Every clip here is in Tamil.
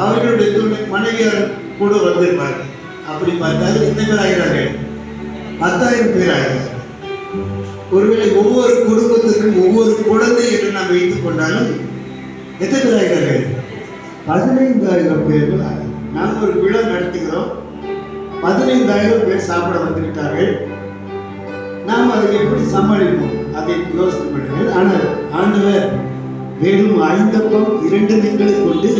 அவர்களுடைய மனைவியார் கூட வந்திருப்பார். அப்படி பார்த்தால் எத்தனை பேர் ஆகிறார்கள்? 10,000 பேர் ஆகிறார்கள். ஒருவேளை ஒவ்வொரு குடும்பத்திற்கும் ஒவ்வொரு குழந்தை என்று நாம் வைத்துக் கொண்டாலும் எத்தனை பேர் ஆகிறார்கள்? 15,000 பேர்கள் ஆகிறார்கள். நாம் ஒரு விழா நடத்துகிறோம், 15,000 பேர் சாப்பிட வந்துவிட்டார்கள். நாம் அதை எப்படி சமாளிப்போம்? அதை யோசனை பண்ணுங்கள். ஆனால் ஆண்டவர் வெறும் 5 அப்பம் 2 மீன்களை கொண்டு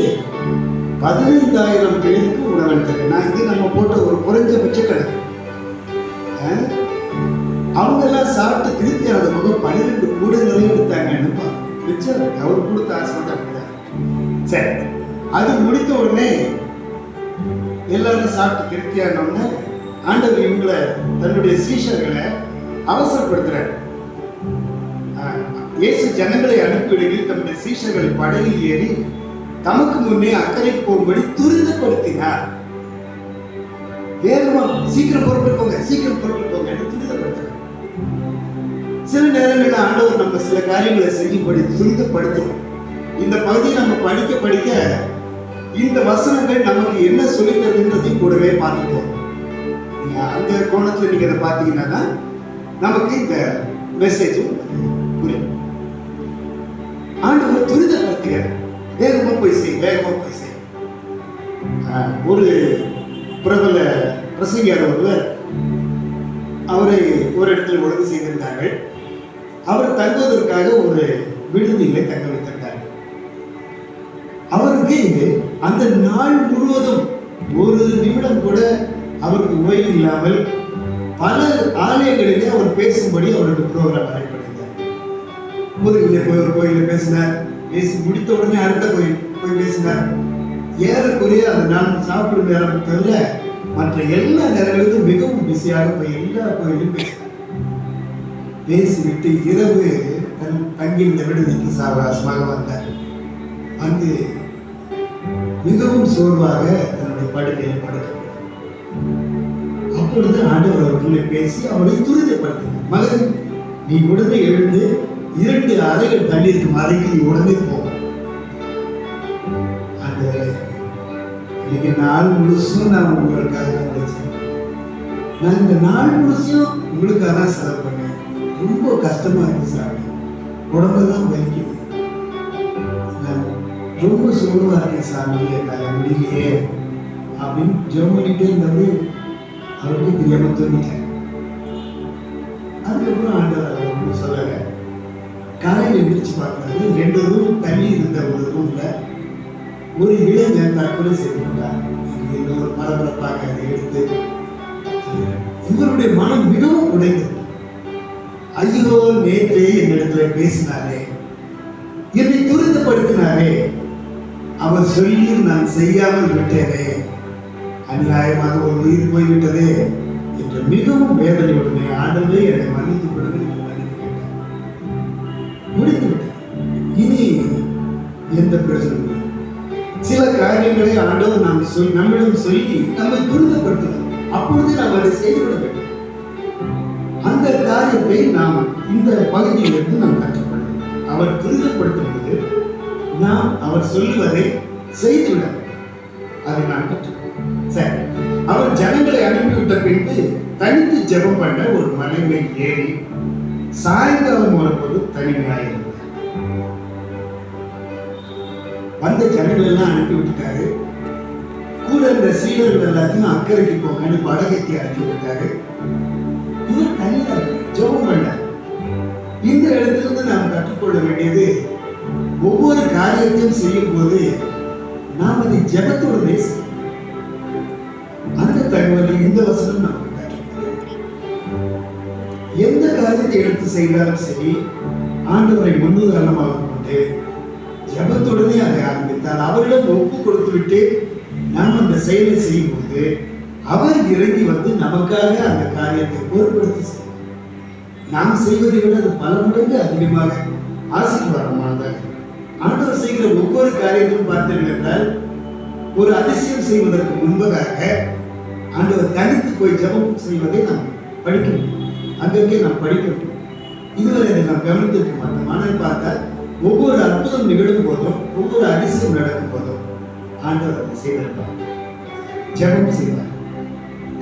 15,000 பேருக்கு உணவளித்தார்கள். நான் இங்கே நம்ம போட்ட ஒரு குறைஞ்சபட்ச கணக்கு. அவங்க எல்லாம் சாப்பிட்டு திருப்தியான முகம் 12 கூட நிறைய எடுத்தாங்கன்னு மிச்சம் அவர் கொடுத்த ஆசைப்பட்டாங்க. சரி, அது முடித்த உடனே எல்லாரும் சாப்பிட்டு திருப்தியான உடனே ஆண்டவர் இவங்களை தன்னுடைய சீஷர்களை அவசரப்படுத்துறார். இயேசு ஜனங்களை அனுப்பிவிடுகையில் தன்னுடைய சீஷர்களை படகில் ஏறி தமக்கு முன்னே அக்கறைக்கு போகும்படி துரிதப்படுத்தினார். வேகமா சீக்கிரம் பொருட்கள் போங்க, சீக்கிரம் பொருட்கள் போங்க துரிதப்படுத்துறார். சில நேரங்களில் ஆண்டவர் நம்ம சில காரியங்களை செய்யும்படி துரிதப்படுத்தும். இந்த பகுதியை நம்ம படிக்க படிக்க இந்த வசனங்கள் நமக்கு என்ன சொல்லித் தருகின்றதையும் கூடவே பார்த்துப்போம். அந்த கோணத்தில் நீங்க அதை பார்த்தீங்கன்னா நமக்கு இந்த மெசேஜும் புரியும். ஆண்டவர் துரிதப்படுத்துகிறார். வேகமா போய் செய், வேகமா போய் செய். ஒரு பிரபல பிரசங்கியார் ஒருவர் அவரை ஒரு இடத்துல ஒழுங்கு செய்திருந்தார்கள். அவர் தங்குவதற்காக ஒரு விடுதியிலே தங்க வைத்திருந்தார். அவருக்கு அந்த நாள் முழுவதும் ஒரு நிமிடம் கூட அவருக்கு ஓய்வு இல்லாமல் பல ஆலயங்களிலே அவர் பேசும்படி அவருக்கு ப்ரோக்ராம் அழைப்படைந்தார். முருகிலே போய் ஒரு கோயிலில் பேசினார். பேசி முடித்த உடனே அடுத்த கோயில் போய் பேசினார். ஏறக்குறைய அந்த நான் சாப்பிடும் நேரம் தவிர மற்ற எல்லா நேரங்களிலும் மிகவும் பிஸியாக போய் எல்லா கோயிலும் பேசினார். பேசிவிட்டு இரவு தங்கியிருந்த விடுதிக்கு சாவகாசமாக வந்தார். அங்கு மிகவும் சோர்வாக தன்னுடைய படுக்கையில் படுக்க. அப்பொழுது ஆண்டவர் அவர்களை பேசி அவரை துரிதப்படுத்தினார். மகன், நீ உடனே எழுந்து 2 அறைகள் தள்ளி இருக்கும் அறைக்கு நீ உடனே போ. அந்த இன்னைக்கு நாள் முழுசும் நான் உங்களுக்காக நினைச்சேன். நான் இந்த நாள் முழுசும் உங்களுக்காக தான் செலவு பண்ணேன். ரொம்ப கஷ்டமா இருக்கு சாமி, உடம்பெல்லாம் வலிக்குது, நான் ரொம்ப சோர்வா இருக்கேன் சாமி, என்னால் முடியலையே அப்படின்னு ஜெபம் பண்ணிட்டே இருந்தது. அவருக்கு தெரியாம தோணிட்டேன். அதுக்கப்புறம் ஆண்டவர் ஒன்றும் சொல்லலை. காலையில் எந்திரிச்சு பார்க்கறது 2 ரூம் தள்ளி இருந்த ஒரு ரூம்ல ஒரு இளைஞன் தற்கொலை செய்து கொண்டார். ஒரு பரபரப்பாக அதை எடுத்து இவருடைய மனம் மிகவும் உடைந்தது. ஐயோ, நேற்றே என்னிடத்துல பேசினாரே, என்னை துரிதப்படுத்தினாரே, அவர் சொல்லி நான் செய்யாமல் விட்டேனே, அநியாயமாக ஒரு உயிர் போய்விட்டதே என்று மிகவும் வேதனையுடனே ஆண்டவரே என்னை மன்னித்துக் கொடுங்கள் என்று மன்னித்து கேட்டார். முடித்துவிட்டேன். இனி எந்த பிரச்சனையும் இல்லை. சில காரியங்களை ஆண்டவர் நம்மிடம் சொல்லி நம்மை துரிதப்படுத்தணும். அப்பொழுது நாம் அதை செய்துவிட வேண்டும். அந்த காரியத்தை நாம் இந்த பகுதியிலிருந்து நாம் கற்றுக்கொள்ளணும். அவர் துரிதப்படுத்தும்போது நாம் அவர் சொல்லுவதை செய்துவிட வேண்டும். அதை நாம் கற்றுக்கொள்ளணும். சரி, அவர் ஜனங்களை அனுப்பிவிட்ட பின்பு தனித்து ஜெபம் பண்ண ஒரு மலை மேல் ஏறி சாயங்காலம் வரும்போது தனிமையாயிருந்தார். வந்த ஜனங்கள் எல்லாம் அனுப்பி விட்டுட்டாரு. கூட இருந்த சீடர்கள் எல்லாத்தையும் அக்கறைக்கு போங்கன்னு படகைக்கு அனுப்பி விட்டாரு. இவர் தனியா ஜெபம் பண்ணார். இந்த இடத்திலிருந்து நாம் கற்றுக்கொள்ள வேண்டியது, ஒவ்வொரு காரியத்தையும் செய்யும் போது நாம் அதை ஜெபத்தோடு பேச. அந்த தகவலை இந்த வசனம் நமக்கு எந்த காரியத்தை எடுத்து செய்தாலும் சரி, ஆண்டவரை முன்னுதாரணமாக கொண்டு ஜெபத்துடனே அதை ஆரம்பித்தால், அவரிடம் ஒப்பு கொடுத்து விட்டு நாம் அந்த செயலை செய்யும் போது அவர் இறங்கி வந்து நமக்காக அந்த காரியத்தை பொருட்படுத்தி செய்வார். நாம் செய்வதை விட அது பல மடங்கு அதிகமாக ஆசீர்வாதமானதாக. ஆண்டவர் செய்கிற ஒவ்வொரு காரியத்தையும் பார்த்தீர்கள் என்றால், ஒரு அதிசயம் செய்வதற்கு முன்பதாக ஆண்டவர் தனித்து போய் ஜெபம் செய்வதை நாம் படிக்க முடியும். அங்கங்கே நாம் படிக்க முடியும். இதுவரை அதை நாம் கவனித்திருக்க மாட்டோம். ஆனால் பார்த்தால் ஒவ்வொரு அற்புதம் நிகழும் போதும், ஒவ்வொரு அதிசயம் நடக்கும் போதும் ஆண்டவர் அதை செய்திருப்பார். ஜெபம் செய்வார்.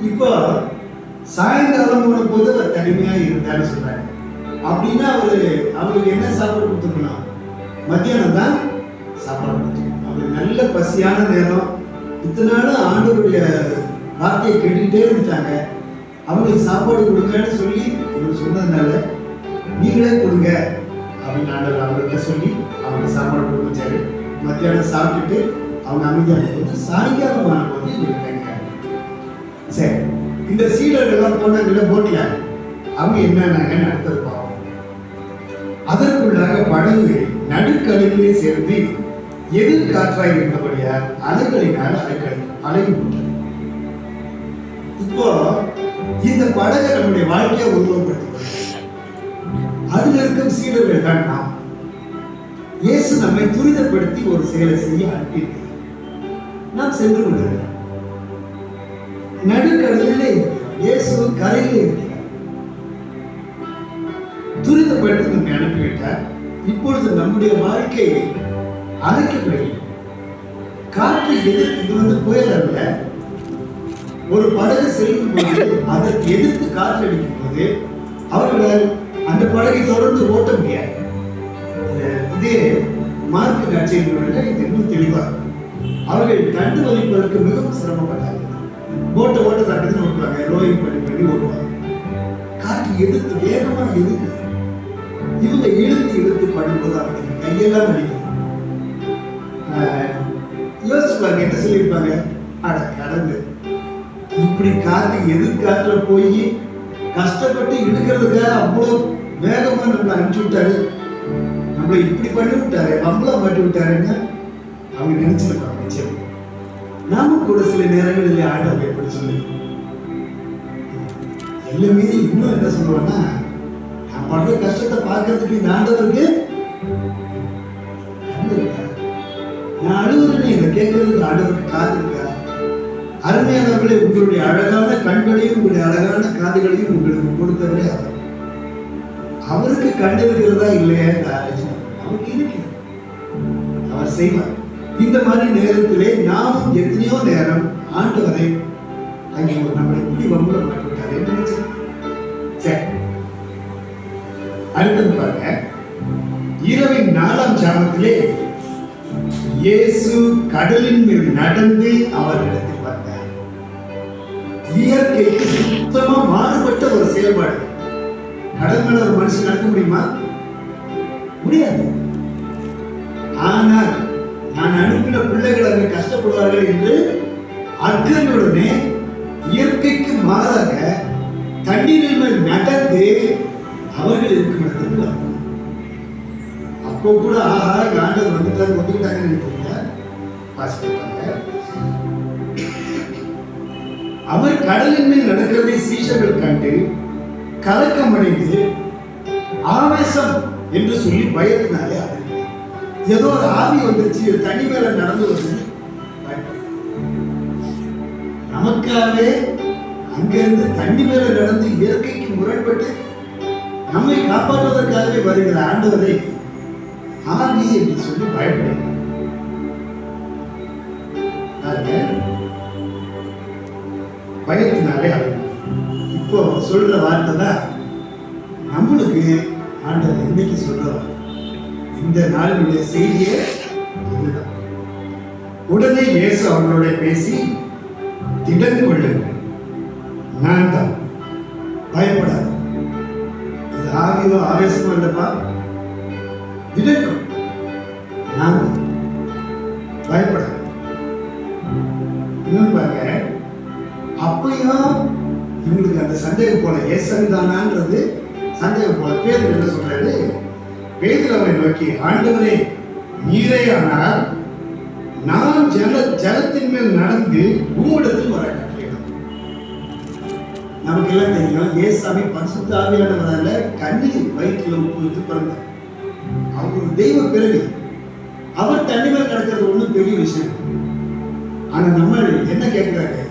இப்போ சாயங்காலம் போன போது அவர் தனிமையா இருந்தான்னு சொல்றாங்க. அப்படின்னா அவருக்கு என்ன சாப்பாடு கொடுத்துருக்கணும்? மத்தியானம் தான் சாப்பாடு கொடுத்துருக்கணும். அவருக்கு நல்ல பசியான நேரம். இத்தனை நாள் ஆண்டவருடைய வார்த்தையை கேட்டுக்கிட்டே இருந்துட்டாங்க. அவங்களுக்கு சாப்பாடு கொடுங்கன்னு சொல்லி இவர் சொன்னதுனால நீங்களே கொடுங்க அப்படின்னு ஆண்டவர் அவர்கிட்ட சொல்லி அவங்க சாப்பாடு கொடுக்க வச்சாரு. மத்தியானம் சாப்பிட்டுட்டு அவங்க அமைதியான போது சாயங்காலம் ஆன போது இவர் தங்கிட்டாங்க. சரி, இந்த சீடர்கள்லாம் போனாங்கல்ல போட்டியா, அவங்க என்னன்னாங்கன்னு அடுத்தது பார்ப்போம். அதற்குள்ளாக படகு நடுக்கடலிலே சேர்ந்து எதிர்காற்றாய் இருந்தபடியால் அலைகளினால் அலைகி போட்டது. இப்போ இந்த படகை நம்முடைய வாழ்க்கையை உருவப்படுத்தி அதுல இருக்கும் சீடர்கள் தான் நாம். இயேசு நம்மை துரிதப்படுத்தி ஒரு செயலை செய்ய அனுப்பியிருக்கிறார். நாம் சென்று கொண்டிருக்கிறோம். நடுக்கடலிலே இயேசு கரையிலே இருக்கிறார். துரிதப்படுத்தி நம்மை அனுப்பிவிட்டார். இப்பொழுது நம்முடைய வாழ்க்கையை அழைக்கப்படுகிறது. காற்று எதிர்த்து, இது புயல் அல்ல. ஒரு படகு செல்லும் போது அதற்கு எதிர்த்து காற்று அடிக்கும் போது அவர்களால் அந்த படகை தொடர்ந்து ஓட்ட முடியாது. இதே மார்க் நற்செய்திகளில் இது இன்னும் தெளிவாக அவர்கள் கண்டு வலிப்பதற்கு மிகவும் சிரமப்பட்டாங்க. போட்டை ஓட்ட தட்டுன்னு ஓட்டுவாங்க, ரோயிங் பண்ணி ஓட்டுவாங்க. காற்று எதிர்த்து வேகமாக எதிர்க்கு. இவங்க இழுத்து பண்ணும்போது அவங்களுக்கு கையெல்லாம் அடிக்கும். யோசிச்சுப்பாங்க, என்ன சொல்லியிருப்பாங்க? அட கடந்து இப்படி காற்று எதிர்காற்றுல போய் கஷ்டப்பட்டு இழுக்கிறதுக்காக அவ்வளோ வேகமா நம்மளை அனுப்பிச்சு விட்டாரு, நம்மளை இப்படி பண்ணி விட்டாரு, நம்மளா மாட்டி விட்டாருன்னு அவங்க நினைச்சிருப்பாங்க. நிச்சயம் நாம கூட சில நேரங்களில் ஆண்டவர் எப்படி சொல்லி எல்லாமே இன்னும் என்ன சொல்லுவோம்னா, நான் படுற கஷ்டத்தை பார்க்கறதுக்கு இந்த ஆண்டவருக்கு நான் அழுகுறேன்னு இதை கேட்கறதுக்கு ஆண்டவருக்கு காது இருக்கா? அருமையானவர்களே, உங்களுடைய அழகான கண்களையும் உங்களுடைய அழகான காதுகளையும் உங்களுக்கு கொடுத்தவரே அவர். அவருக்கு கண்டு இருக்கிறதா இல்லையா இந்த ஆராய்ச்சி அவருக்கு இருக்கு, அவர் செய்வார். இந்த மாதிரி நேரத்திலே நாமும் எத்தனையோ நேரம் ஆண்டவரை அங்கே நம்மளை இப்படி வம்புல மாட்டிவிட்டார் என்று நினைச்சு. சரி, அடுத்தது பாருங்க. இரவின் 4ஆம் ஜாமத்திலே இயேசு கடலின் மேல் நடந்து அவர்களிடத்தில் வந்தார். இயற்கைக்கு சுத்தமா மாறுபட்ட ஒரு செயல்பாடு. கடல் மேல ஒரு மனுஷன் நடக்க முடியுமா? முடியாது. ஆனால் நான் அனுப்பின பிள்ளைகள் அங்கே கஷ்டப்படுவார்கள் என்று அக்கறையுடனே இயற்கைக்கு மாறாக தண்ணீரின் மேல் நடந்து அவர்கள் இருக்கும் இடத்துக்கு வரணும். அப்போ கூட ஆஹா ஆண்டவர் வந்துட்டாரு வந்துட்டாங்கன்னு வாசிப்பாங்க. அவர் கடலின் மேல் நடக்கிறதை சீஷர்கள் கண்டு கலக்கம் அடைந்து ஆவேசம் என்று சொல்லி பயத்தினாலே ஏதோ ஒரு ஆவி வந்துருச்சு, தண்ணி மேல நடந்து வருது. நமக்காகவே அங்கிருந்து தண்ணி மேல நடந்து இயற்கைக்கு முரண்பட்டு நம்மை காப்பாற்றுவதற்காகவே வருகிற ஆண்டவரை ஆவி என்று சொல்லி பயப்படுகிறார். பயத்தினாலே இப்போ சொல்ற வார்த்தை தான் நம்மளுக்கு ஆண்டவர் இன்னைக்கு சொல்றவர். இந்த நாளுடைய செய்தியே இதுதான். உடனே இயேசு அவங்களோட பேசி, திடன் கொள்ளுங்கள், நான் தான், பயப்படாது. இது ஆவியோ ஆவேசமோ இல்லப்பா, திடன் கொள், நான் தான், பயப்படாது. இன்னும் பாருங்க, அப்பயும் இவங்களுக்கு அந்த சந்தேகம் போல ஏசன் தானான்றது சந்தேகம் போல. பேதுரு என்ன சொல்றாரு? பேதுரு அவரை நோக்கி, ஆண்டவரே நீரே ஆனால் நான் ஜலத்தின் மேல் நடந்து உம்மிடத்தில் வர கட்டளையிடும். நமக்கு எல்லாம் தெரியும், ஏசாமி பரிசுத்த ஆவியானவரால கண்ணீர் வயிற்றுல உப்பு பிறந்தார். அவர் ஒரு தெய்வ பிறகு. அவர் தண்ணி மேல் நடக்கிறது ஒன்றும் பெரிய விஷயம். ஆனா நம்ம என்ன கேட்கிறாரு?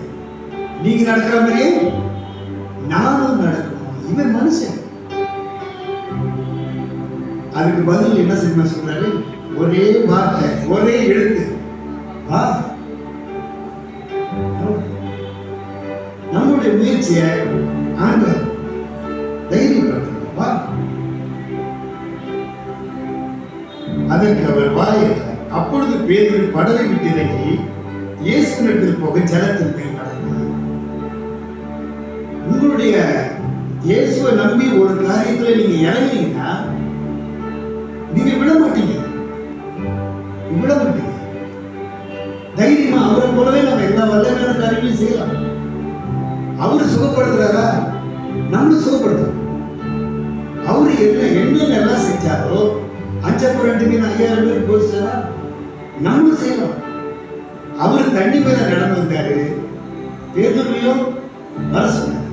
நீங்க நடக்கிற மாதிரியே நானும் நடக்கணும். இவன் மனுஷன். அதுக்கு பதில் என்ன செய்ய சொல்றாரு? ஒரே வார்த்தை, ஒரே எழுத்து, வா பேச்சிய ஆண்டவர் தைரியப்படுத்துவா. அதற்கு அவர் வா என்றார். அப்பொழுது பேதுரு படவை விட்டு இறங்கி இயேசுவினிடத்தில் போக ஜலத்தின் மேல் நடந்தார். உங்களுடைய இயேசுவை நம்பி ஒரு காரியத்துல நீங்க இறங்கினீங்கன்னா நீங்க விட மாட்டீங்க. தைரியமா அவரை போலவே நம்ம எல்லா வல்லமையான காரியங்களையும் செய்யலாம். அவரு சுகப்படுத்துறாரா, நம்மளும் சுகப்படுத்துறோம். அவரு என்னென்னலாம் செஞ்சாரோ 5,2 மீன் 5,000 பேர் போச்சுன்னா நம்மளும் செய்யலாம். அவரு தண்ணி மேல நடந்து வந்தாரு, பேதுருவையும் வர சொன்னாரு.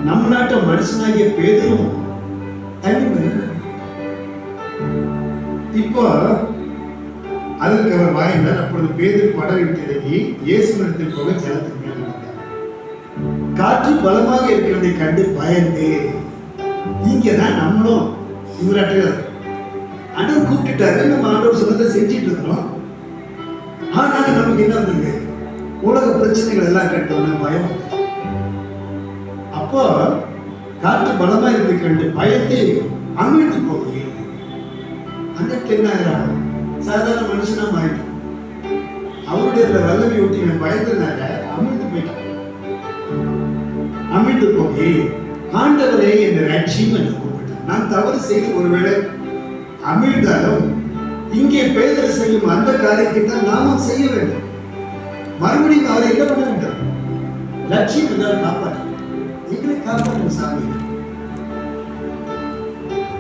நம்ம நாட்டு மனுஷனாகிய பேதுரும் தண்ணி மேல. இப்போ அதற்கு அவர் வாய்ந்தார். அப்பொழுது பேதுரு படவை விட்டு இறங்கி இயேசுவினிடத்தில் போக ஜலத்தின் மேல் நடந்தார். காற்று பலமாக இருக்கிறதை கண்டு பயந்து, இங்கதான் நம்மளும் இவராட்டு ஆண்டவர் கூப்பிட்டுட்டாரு, நம்ம ஆண்டவர் சொன்னதை செஞ்சிட்டு இருக்கிறோம். ஆனாலும் நமக்கு என்ன வந்தது, உலக பிரச்சனைகள் எல்லாம் கட்டோம்னா பயம். அப்போ காற்று பலமா இருப்பதை கண்டு பயந்து அமிழ்ந்து போகிறேன். அந்த என்ன ஆகிறாங்க, சாதாரண மனுஷனா மாறிட்டான். அவருடைய வல்லமை ஒட்டி பயந்தனால அமிழ்ந்து போயிட்டான். அமிழ்ந்து போகி ஆண்டவரே என்ற ரட்சியம் என்று கூப்பிட்டான். நான் தவறு செய்து ஒருவேளை அமிழ்ந்தாலும் இங்கே பேதுரு செய்யும் அந்த காரியத்தை தான் நாமும் செய்ய வேண்டும். மறுபடியும் அவரை என்ன பண்ண வேண்டும், லட்சியம் என்றால் காப்பாற்ற, எங்களை காப்பாற்றும் சாமி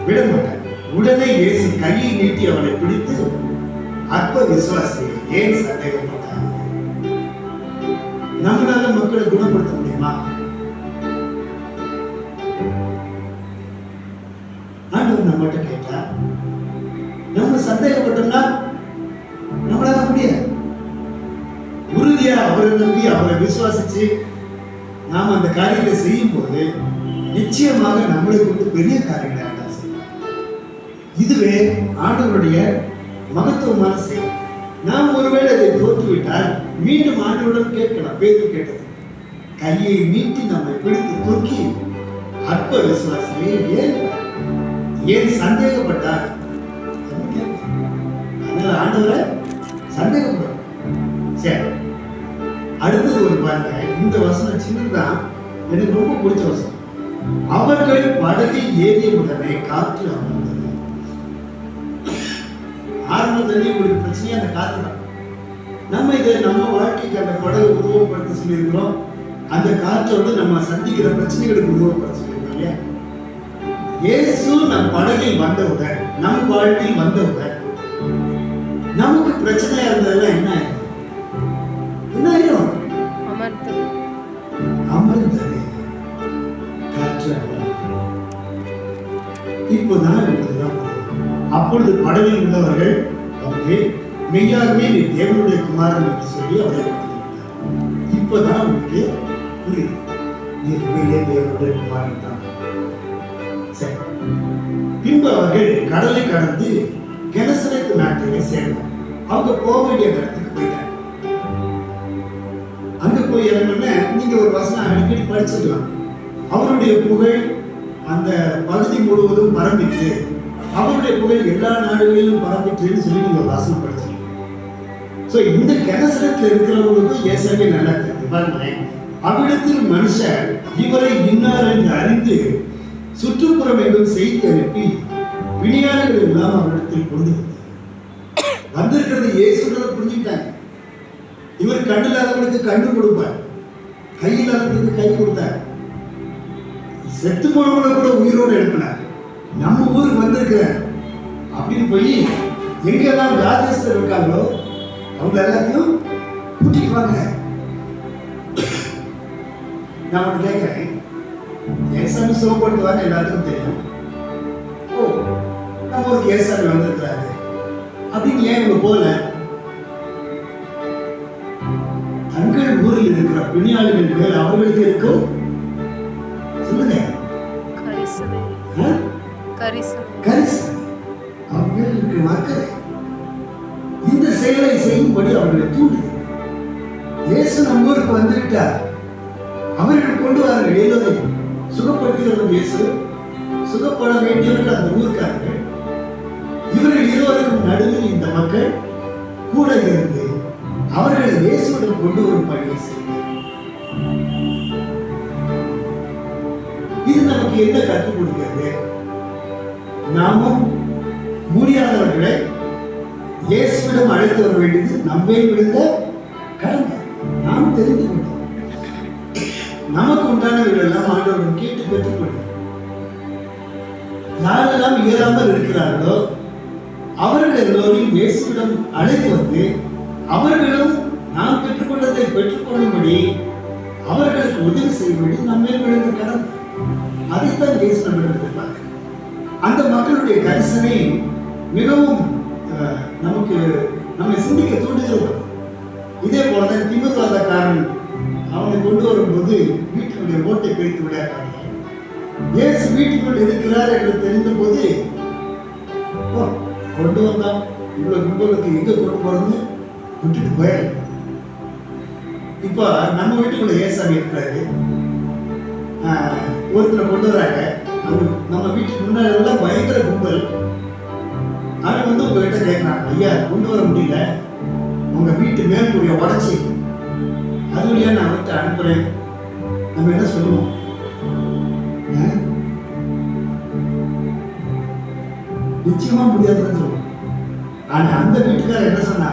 விட மாட்டார். உடனே இயேசு கையை நீட்டி அவனை பிடித்து, அற்ப விசுவாசி, ஏன் சந்தேகப்பட்டாங்க? நம்மளால மக்களை குணப்படுத்த முடியுமா? ஆண்டவர் நம்மகிட்ட கேட்டா நம்ம சந்தேகப்பட்டோம்னா நம்மளால முடியாது. உறுதியா அவரை நம்பி அவரை விசுவாசிச்சு நாம் அந்த காரியத்தை செய்யும் போது நிச்சயமாக நம்மளை கொண்டு பெரிய காரியங்களை ஆண்டவர் செய்வார். இதுவே ஆண்டவருடைய மகத்துவமான செயல். நாம் ஒருவேளை அதை தோற்றுவிட்டால் மீண்டும் ஆண்டவரிடம் கேட்கலாம். பேதுரு கேட்டது, கையை நீட்டி நம்மை பிடித்து தூக்கி, அற்ப விசுவாசியே ஏன் சந்தேகப்பட்டார்? அதனால ஆண்டவரை சந்தேகப்படும். சரி, அடுத்தது ஒரு பாருங்க. இந்த வசனம் சின்னதான், எனக்கு ரொம்ப பிடிச்ச வசனம். அவர்கள் படகில் ஏறிய உடனே காற்று அமர்ந்தது. ஆரம்பத்தில் உங்களுக்கு பிரச்சனையா அந்த காற்று தான். நம்ம இதை நம்ம வாழ்க்கைக்கு அந்த படகு உருவப்படுத்த சொல்லியிருக்கிறோம். அந்த காற்றோடு நம்ம சந்திக்கிற பிரச்சனைகளுக்கு உருவப்படுத்த சொல்லியிருக்கோம் இல்லையா? இயேசு நம் படகில் வந்தவுடன், நம் வாழ்வில் வந்தவுடன் நமக்கு பிரச்சனையா இருந்ததெல்லாம் என்ன ஆயிடும்? என்ன ஆயிடும்? அமர்ந்தது. காற்று இப்போதான் அப்பொழுது படகில் உள்ளவர்கள் வந்து, மெய்யாகவே நீ தேவனுடைய குமாரன் என்று சொல்லி அவரை இப்போதான் அவனுக்கு புரியுது, நீ உண்மையிலே தேவனுடைய குமாரன் தான். சரி, பின்பு அவர்கள் கடலை கடந்து கெனசரேத்து நாட்டிலே சேர்ந்தார். அவங்க போக வேண்டிய இடத்துக்கு போயிட்டாங்க. அங்க போய் இறங்கின நீங்க ஒரு வசனம் அடிக்கடி படிச்சிடலாம். அவருடைய புகழ் அந்த பகுதி முழுவதும் பரம்பிட்டு, அவருடைய புகழ் எல்லா நாடுகளிலும் பரம்பிட்டுன்னு சொல்லி நீங்க வசனம் படிச்சிருக்கீங்க. சோ இந்த கெனசரேத்துல இருக்கிறவங்களுக்கும் ஏசாவே நல்லா தெரியும். பாருங்களேன், அவ்விடத்தில் மனுஷர் இவரை இன்னார் என்று அறிந்து சுற்றுப்புறம் எங்கும் செய்தி அனுப்பி பிணியாளர்கள் எல்லாம் அவரிடத்தில் கொண்டு வந்திருக்கிறது இயேசுன்றதை புரிஞ்சுக்கிட்டாங்க. இவர் கண்ணு இல்லாதவங்களுக்கு கண்ணு கொடுப்பார், கை இல்லாதவங்களுக்கு கை கொடுத்தார், செத்து போனவங்களை கூட உயிரோடு எழுப்பினார். நம்ம ஊருக்கு வந்திருக்கிறார் அப்படின்னு போய் எங்கெல்லாம் வியாதிஸ்தர் இருக்காங்களோ அவங்க எல்லாத்தையும் கூட்டிட்டு வாங்க. நான் ஒன்று கேட்கிறேன், ஏசாமி சுகப்படுத்துவாங்க எல்லாத்துக்கும் தெரியும். ஓ, நம்ம ஒரு ஏசாமி வந்திருக்கிறாரு அப்படின்னு ஏன் இவங்க போல? தங்கள் ஊரில் இருக்கிற பிணியாளிகள் மேல் அவர்களுக்கு இருக்கும் சொல்லுங்க அவர்களுக்கு மக்களை இந்த செயலை செய்யும்படி அவர்களை தூண்டு. இயேசு நம்ம ஊருக்கு வந்துவிட்டார், அவர்கள் கொண்டு வரார்கள் எல்லோரையும் சுகப்படுத்துகிறவர் இயேசு, சுகப்பட வேண்டியவர்கள் அந்த ஊருக்காரர்கள். இவர்கள் இருவருக்கும் நடுவில் இந்த மக்கள் கூட இருந்து அவர்களை இயேசுவிடம் கொண்டு வரும் பணியை செய்கிறார். இது நமக்கு என்ன கற்றுக் கொடுக்கிறது? நாமும் முடியாதவர்களை இயேசுவிடம் அழைத்து வர வேண்டியது நம்மை விழுந்த கடமை. நாம் தெரிந்து கொண்டோம், நமக்கு உண்டானவர்கள் எல்லாம் ஆண்டவரிடம் கேட்டு பெற்றுக் கொண்டோம். யாரெல்லாம் இயலாமல் இருக்கிறார்களோ அவர்கள் எல்லோரையும் இயேசுவிடம் அழைத்து வந்து அவர்களும் நாம் பெற்றுக்கொண்டதை பெற்றுக்கொள்ளும்படி அவர்களுக்கு உதவி செய்ய வேண்டியது நம்மை விழுந்த கடமை. அதைத்தான் இயேசு நம்மிடம் பார்க்க. அந்த மக்களுடைய கரிசனை மிகவும் நமக்கு நம்மை சிந்திக்க தூண்டுகிறது. இதே போலதான் திமிர்வாதக்காரன் அவனை கொண்டு வரும்போது வீட்டினுடைய ஓட்டை பிரித்து விளையாட்டாங்க. இயேசு வீட்டுக்குள் இருக்கிறார் என்று தெரிந்த போது கொண்டு வந்தான், இவ்வளவு கும்பலுக்கு எங்க கொண்டு போறது விட்டுட்டு போயிடல. இப்போ நம்ம வீட்டுக்குள்ள ஏசாமி இருக்கிறாரு, ஒருத்தரை கொண்டு வராங்க. நம்ம வீட்டுக்கு முன்னாடி எல்லாம் பயங்கர கும்பல். அவன் வந்து உங்ககிட்ட கேட்கிறான், ஐயா கொண்டு வர முடியல, உங்க வீட்டு மேற்கூடிய உடச்சி அது வழியா நான் அவர்கிட்ட அனுப்புறேன். நம்ம என்ன சொல்லுவோம்? நிச்சயமா முடியாதுன்னு சொல்லுவோம். ஆனா அந்த வீட்டுக்காரர் என்ன சொன்னா,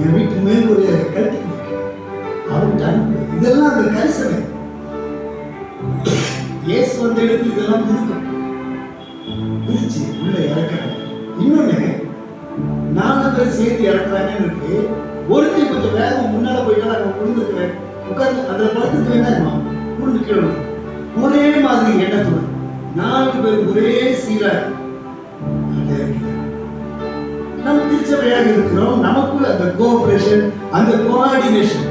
என் வீட்டு மேற்கூடிய கழட்டி அவர்கிட்ட அனுப்பு. இதெல்லாம் அந்த கரிசனை. இயேசு வந்த இடத்துல இதெல்லாம் இருக்கும், பிரிச்சு உள்ள இறக்குறாங்க. இன்னொன்னு 4 பேர் சேர்த்து இறக்குறாங்கன்னு இருக்கு. ஒருத்தி கொஞ்சம் வேகம் முன்னால போயிட்டா நாங்கள் விழுந்துருக்கிறேன், உட்கார்ந்து அதில் படுத்துக்க வேண்டாம், விழுந்து கீழே ஒரே மாதிரி எண்ணத்தோடு 4 பேர் ஒரே சீராக நம்ம திருச்சபையாக இருக்கிறோம். நமக்குள்ள அந்த கோஆபரேஷன், அந்த கோஆர்டினேஷன்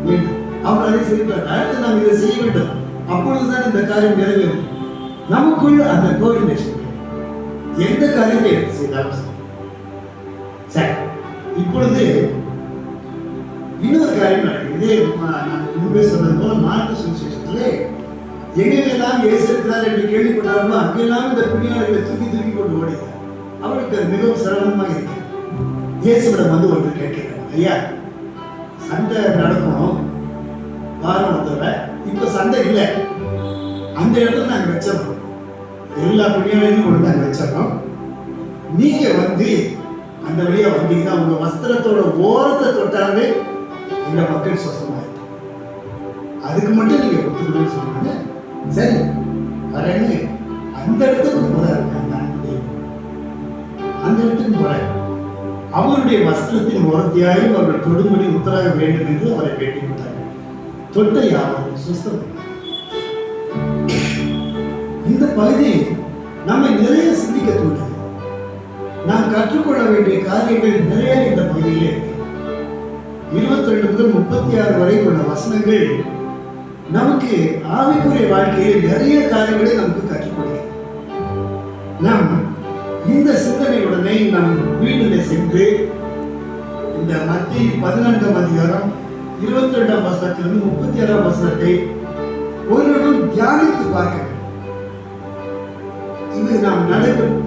வேண்டும். அவர் அதை செய்கிறார். அடுத்து நாம் இதை செய்ய வேண்டும், அப்பொழுதுதான் இந்த காரியம் நிறைவேறும். நமக்குள்ள அந்த கோஆர்டினேஷன் எந்த காரியத்தை எடுத்து செய்தாலும் சரி. இப்பொழுது இன்னொரு காரியம் நடக்குது. இதே நான் முன்பே சொன்னது போல மார்க்கு சுவிசேஷத்திலே எங்கெல்லாம் இயேசு இருக்கிறார் என்று கேள்விப்பட்டார்களோ அங்கெல்லாம் இந்த பிணியாளர்களை தூக்கி தூக்கி கொண்டு ஓடுகிறார். அவருக்கு அது மிகவும் சிரமமாக இருக்கு. இயேசுவிடம் வந்து ஒன்று கேட்கிறார், ஐயா சண்டை நடக்கும் வாரம் ஒருத்தவரை, இப்ப சண்டை இல்லை, அந்த இடத்துல நாங்கள் வச்சிடறோம், எல்லா பிணியாளையும் கொண்டு நாங்கள் வச்சிடறோம். நீங்க வந்து அந்த வழியா வந்தீங்கன்னா உங்க வஸ்திரத்தோட ஓரத்தை தொட்டாலே எங்க மக்கள் சுத்தமாயிட்டு, அதுக்கு மட்டும் நீங்க ஒத்துக்கணும்னு சொன்னாங்க. சரி வரேன்னு அந்த இடத்துக்கு போறாரு. அந்த இடத்துக்கு போறாரு. அவருடைய வஸ்திரத்தின் ஓரத்தையாயும் அவர்கள் தொடும்படி உத்தரவாக வேண்டும் என்று அவரை கேட்டுவிட்டார்கள். தொட்ட யாரும் சுஸ்தம். இந்த பகுதி நம்மை நிறைய சிந்திக்க தூண்டுது. நாம் கற்றுக்கொள்ள வேண்டிய காரியங்கள் நிறைய இந்த பகுதியிலே இருக்கு. 22 முதல் 36 வரை உள்ள வசனங்கள் நமக்கு ஆவிக்குரிய வாழ்க்கையில் நிறைய காரியங்களை நமக்கு கற்றுக் கொடுக்கிறது. நாம் இந்த சிந்தனையுடனே நம் வீட்டிலே சென்று இந்த மத்திய 14ஆம் அதிகாரம் 22ஆம் வசனத்திலிருந்து 36ஆம் வசனத்தை ஒருவரும் தியானித்து பார்க்க வேண்டும். இது நாம்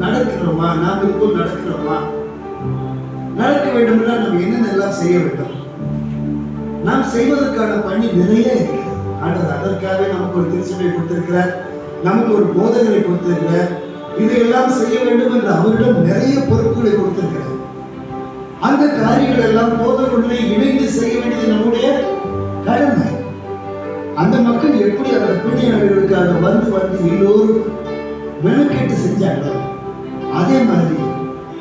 நடக்கிறோமா, நாம் இதுபோல் நடக்கிறோமா, நடக்க வேண்டும் என்றால் நாம் என்னென்னலாம் செய்ய வேண்டும். நாம் செய்வதற்கான பணி நிறைய இருக்கிறது. ஆண்டவர் அதற்காக நமக்கு ஒரு திருச்சபை கொடுத்திருக்கிறார், நமக்கு ஒரு போதகரை கொடுத்திருக்கிறார். இதையெல்லாம் செய்ய வேண்டும் என்று அவரிடம் நிறைய பொறுப்புகளை கொடுத்திருக்கிறார். அந்த காரியங்கள் எல்லாம் போதகருடனே இணைந்து செய்ய வேண்டியது நம்முடைய கடமை. அந்த மக்கள் எப்படி அந்த பிணியாளர்களுக்காக வந்து எல்லோரும் மெனக்கெட்டு செஞ்சாங்களோ அதே மாதிரி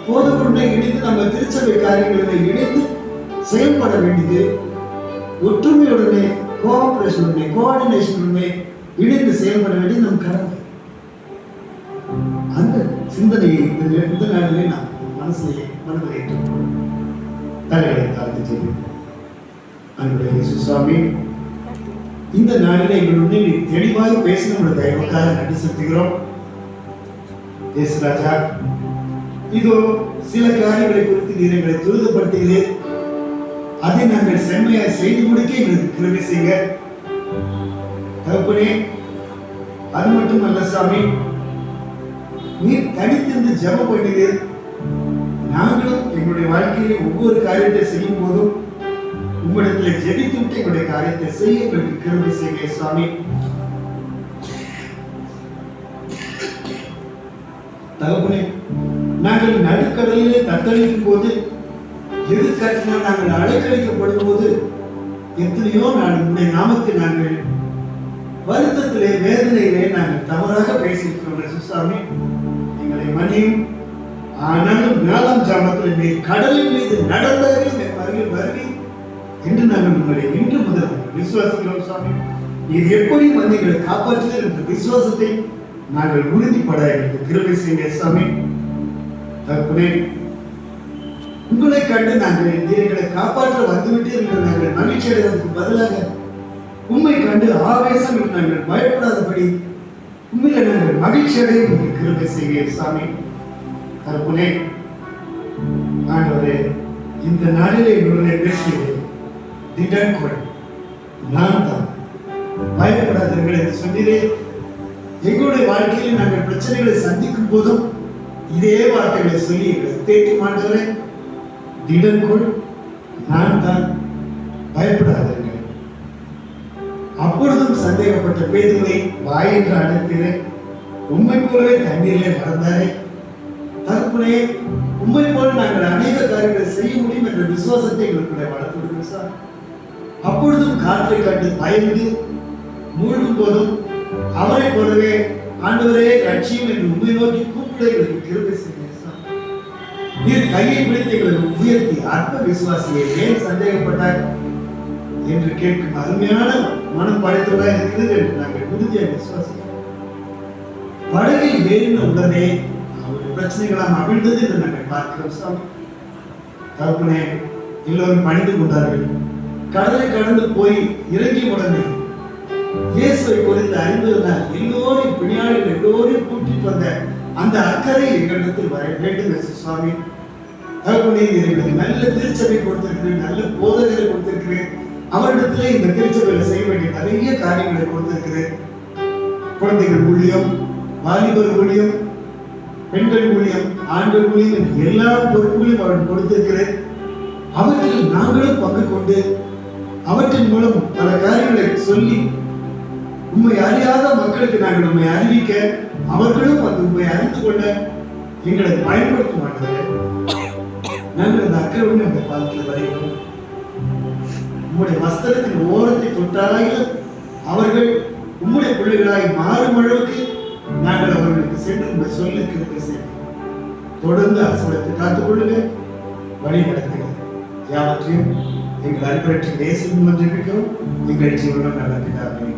போதகருடனே இணைந்து நம்ம திருச்சபை காரியங்களை இணைந்து செயல்பட வேண்டியது. ஒற்றுமையுடனே, கோஆபரேஷனுடனே, கோஆர்டினேஷனுடனே இணைந்து செயல்பட வேண்டியது நம் கடமை. அந்த சிந்தனையை இந்த நாளிலே நாம் மனதில் ஏற்றுக்கொள்வோம். தலைகளை தாழ்த்தி செய்வோம். அன்புடைய இயேசு சுவாமி, இந்த நாளிலே எங்களுடைய நீ தெளிவாக பேசி நம்முடைய தயவுக்காக நன்றி செலுத்துகிறோம். இயேசு ராஜா, இதோ சில காரியங்களை குறித்து நீர் எங்களை துரிதப்படுத்துகிறேன். அதை நாங்கள் செம்மையாய் செய்து முடிக்க எங்களுக்கு கிருபை செய்யுங்க தகப்பனே. அது மட்டும் அல்ல சாமி, நீர் தனித்திருந்து ஜெபம் பண்ணுது. நாங்களும் எங்களுடைய வாழ்க்கையில ஒவ்வொரு காரியத்தை செய்யும் போதும் உங்களிடத்துல ஜெபித்து விட்டு எங்களுடைய காரியத்தை செய்ய எங்களுக்கு கிருபை செய்யுங்க சுவாமி. தகப்பனே, நாங்கள் நடுக்கடலிலே தத்தளிக்கும் போது, எதிர்காற்றினால் நாங்கள் அலைக்கழிக்கப்படும் போது, எத்தனையோ நான் உங்களுடைய நாமத்தை நாங்கள் வருத்தத்திலே வேதனையிலே நாங்கள் தவறாக பேசியிருக்கிறோம் சுவாமி. எங்களை மன்னியும். ஆனாலும் 4ஆம் ஜாமத்தில் நீர் கடலின் மீது நடந்தாலும் அருகில் வருவி என்று நாங்கள் உங்களை இன்று முதல் விசுவாசிக்கிறோம் சுவாமி. நீர் எப்படி வந்து எங்களை காப்பாற்றுகிற என்ற விசுவாசத்தை நாங்கள் உறுதிப்பட எங்களுக்கு கிருபை செய்ய சுவாமி. தகப்பனே, உங்களை கண்டு நாங்கள் எங்களை காப்பாற்ற வந்துவிட்டீர்கள் என்று நாங்கள் மகிழ்ச்சி அடைவதற்கு பதிலாக உண்மை கண்டு ஆவேசம் என்று நாங்கள் பயப்படாதபடி உண்மையில நாங்கள் மகிழ்ச்சி அடைய உங்களுக்கு கிருபை செய்ய சுவாமி. தகப்பனே, ஆண்டவரே, இந்த நாளிலே எங்களுடைய பேசுகிறேன். திடன் கொள், நான் தான், பயப்படாதீர்கள் என்று சொன்னீரே. எங்களுடைய வாழ்க்கையில் நாங்கள் பிரச்சனைகளை சந்திக்கும் போதும் இதே வார்த்தைகளை சொல்லி எங்களை தேற்றி மாட்டுகிறேன். திடன் கொள், நான் தான், பயப்படாதீர்கள். அப்பொழுதும் சந்தேகப்பட்ட பேதுருவை வாய் என்று அழைக்கிறேன். உண்மை போலவே தண்ணீரிலே மறந்தாரே. தகப்பனே, உண்மை போல நாங்கள் அநேக காரியங்களை செய்ய முடியும் என்ற விசுவாசத்தை எங்களுக்குள்ளே வளர்த்து விடுங்க சார். அப்பொழுதும் காற்றை கண்டு பயந்து மூழ்கும் போதும் அவரை போலவே ஆண்டவரே ரட்சியும் என்று உண்மை நோக்கி கூப்பிட எங்களுக்கு கிருபை செய்யுங்க சார். நீர் கையை பிடித்து எங்களுக்கு உயர்த்தி அற்ப விசுவாசியை ஏன் சந்தேகப்பட்டார் என்று கேட்கும் அருமையான மனம் படைத்தவராக இருக்கிறது என்று நாங்கள் உறுதியாக விசுவாசிக்கிறோம். படகில் ஏறின உடனே அவருடைய பிரச்சனைகளாம் அவிழ்ந்தது என்று நாங்கள் பார்க்கிறோம் சாமி. தகப்பனே, எல்லோரும் பணிந்து கொண்டார்கள். கடலை கடந்து போய் இறங்கிய உடனே இயேசுவை குறித்து அறிந்ததனால் எல்லோரும் பிணியாளர்கள் எல்லோரையும் கூட்டிட்டு வந்த அந்த அக்கறை எங்களிடத்தில் வர வேண்டும் சுவாமி. தகப்பனே, எங்களுக்கு நல்ல திருச்சபை கொடுத்திருக்கிறேன், நல்ல போதகரை கொடுத்திருக்கிறேன். அவரிடத்திலே இந்த திருச்சபையில் செய்ய வேண்டிய நிறைய காரியங்களை கொடுத்திருக்கிறேன். குழந்தைகள் ஊழியம், வாலிபர் ஊழியம், பெண்கள் ஊழியம், ஆண்கள் ஊழியம் என்று எல்லா பொறுப்புகளையும் அவர்கள் கொடுத்திருக்கிறேன். அவற்றில் நாங்களும் பங்கு கொண்டு அவற்றின் மூலம் பல காரியங்களை சொல்லி உண்மை அறியாத மக்களுக்கு நாங்கள் உண்மை அறிவிக்க, அவர்களும் அந்த உண்மை அறிந்து கொள்ள எங்களை பயன்படுத்த மாட்டார்கள். நாங்கள் அந்த அக்கறை அந்த பாதத்தில் வரைகிறோம். உம்முடைய வஸ்திரத்தின் ஓரத்தை தொட்டாலும் அவர்கள் உம்முடைய பிள்ளைகளாய் மாறும் அளவுக்கு நாங்கள் அவர்களுக்கு சென்று உங்களை சொல்லுக்கு செய்வோம். தொடர்ந்து அரசு காத்துக்கொள்ளுங்க, வழி நடத்துங்க. யாவற்றையும் எங்கள் அன்பரற்றி தேசம் ஒன்றிருக்கிறோம். எங்கள் ஜீவனம் நல்ல பிதாவே.